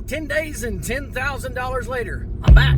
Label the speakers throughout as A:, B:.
A: 10 days and $10,000 later, I'm back.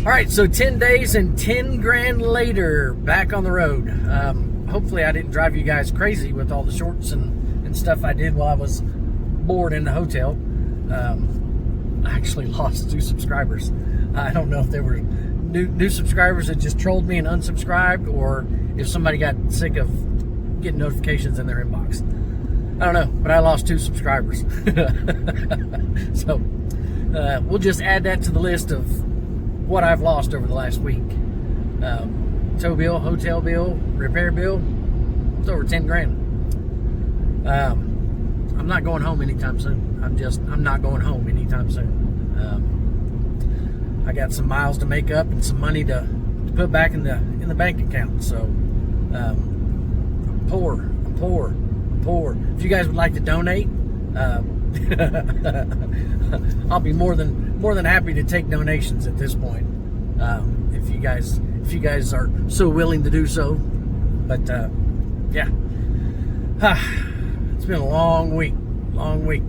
A: All right, so 10 days and 10 grand later, back on the road. Hopefully I didn't drive you guys crazy with all the shorts and stuff I did while I was bored in the hotel. I actually lost 2 subscribers. I don't know if they were new subscribers that just trolled me and unsubscribed, or if somebody got sick of getting notifications in their inbox. I don't know, but I lost 2 subscribers. So we'll just add that to the list of what I've lost over the last week. Tow bill, hotel bill, repair bill, it's over 10 grand. I'm not going home anytime soon. I'm not going home anytime soon. I got some miles to make up and some money to put back in the bank account. So I'm poor. If you guys would like to donate, I'll be more than happy to take donations at this point. If you guys are so willing to do so. But yeah, it's been a long week.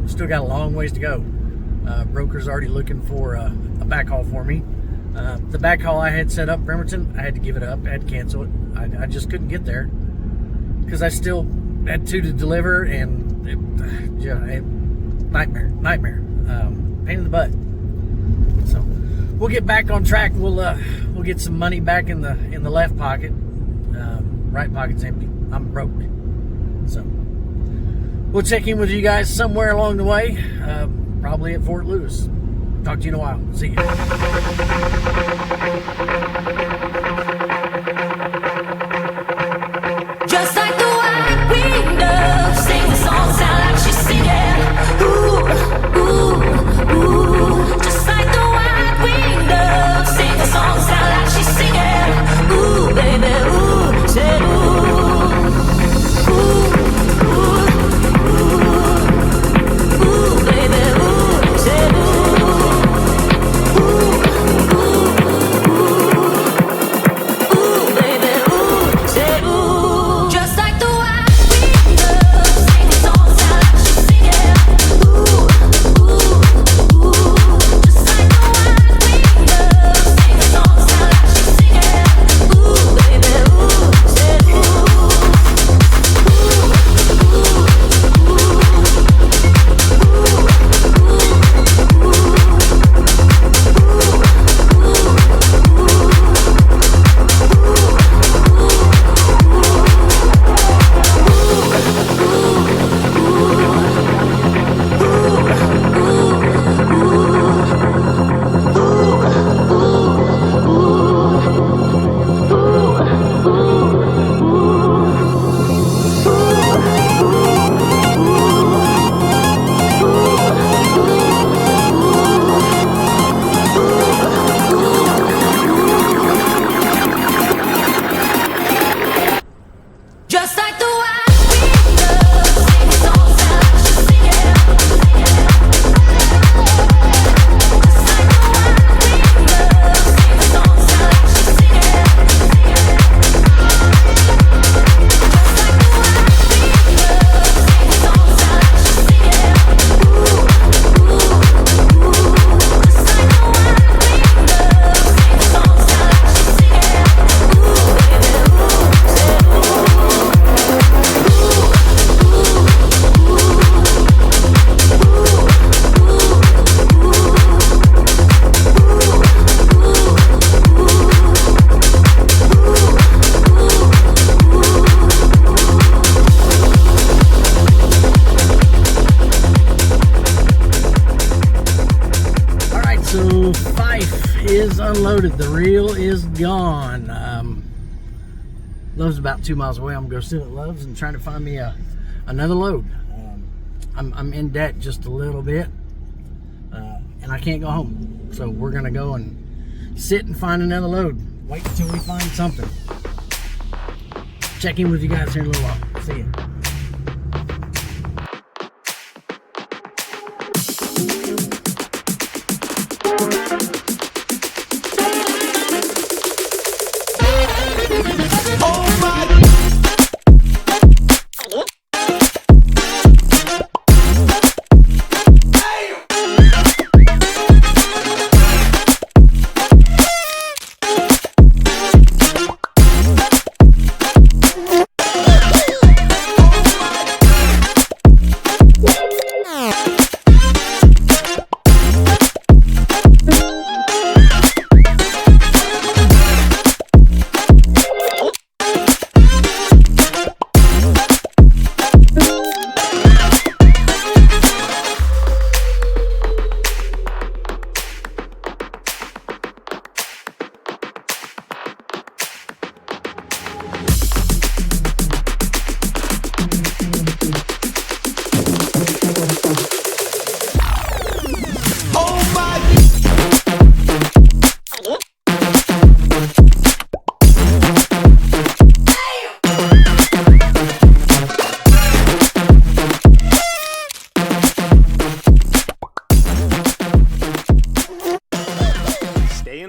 A: Still got a long ways to go. Broker's already looking for a backhaul for me. The backhaul I had set up, Bremerton, I had to give it up. I had to cancel it. I just couldn't get there because I still had 2 to deliver, and nightmare. Pain in the butt. So we'll get back on track. We'll get some money back in the left pocket. Right pocket's empty. I'm broke. So we'll check in with you guys somewhere along the way. Probably at Fort Lewis. Talk to you in a while. See you.
B: Just like the white window, sing the song, sound like she's singing. Ooh, ooh, ooh. Just like the white window, sing the song, sound like she's singing. Ooh, baby, ooh, say ooh.
A: Unloaded. The reel is gone. Love's about 2 miles away. I'm gonna go sit at Love's and try to find me another load. I'm in debt just a little bit, and I can't go home. So we're gonna go and sit and find another load. wait until we find something. Check in with you guys here in a little while. See you.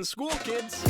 C: School, kids.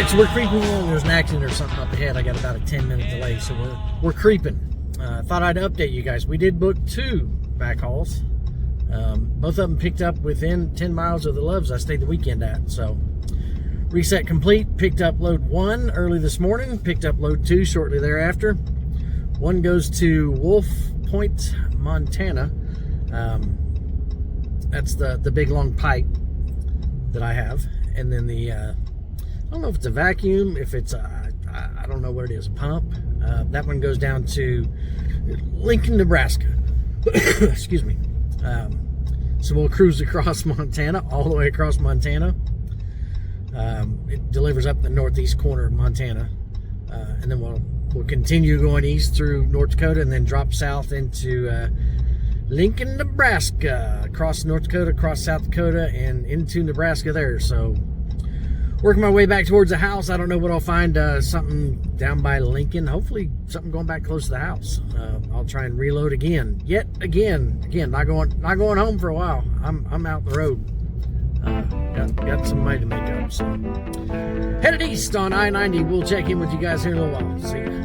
A: So we're creeping along. There's an accident or something up ahead. I got about a 10-minute delay, so we're creeping. Thought I'd update you guys. We did book 2 backhauls. Both of them picked up within 10 miles of the Loves I stayed the weekend at. So reset complete. Picked up load 1 early this morning. Picked up load 2 shortly thereafter. One goes to Wolf Point, Montana. That's the big long pipe that I have. And then the I don't know if it's a vacuum, if it's I don't know what it is, a pump. That one goes down to Lincoln, Nebraska. Excuse me. So we'll cruise across Montana, all the way across Montana. It delivers up the northeast corner of Montana, and then we'll continue going east through North Dakota, and then drop south into Lincoln, Nebraska, across North Dakota, across South Dakota, and into Nebraska there. So working my way back towards the house. I don't know what I'll find. Something down by Lincoln. Hopefully something going back close to the house. I'll try and reload again. Yet again, not going home for a while. I'm out the road. Got some money to make up. So headed east on I-90. We'll check in with you guys here in a little while. See ya.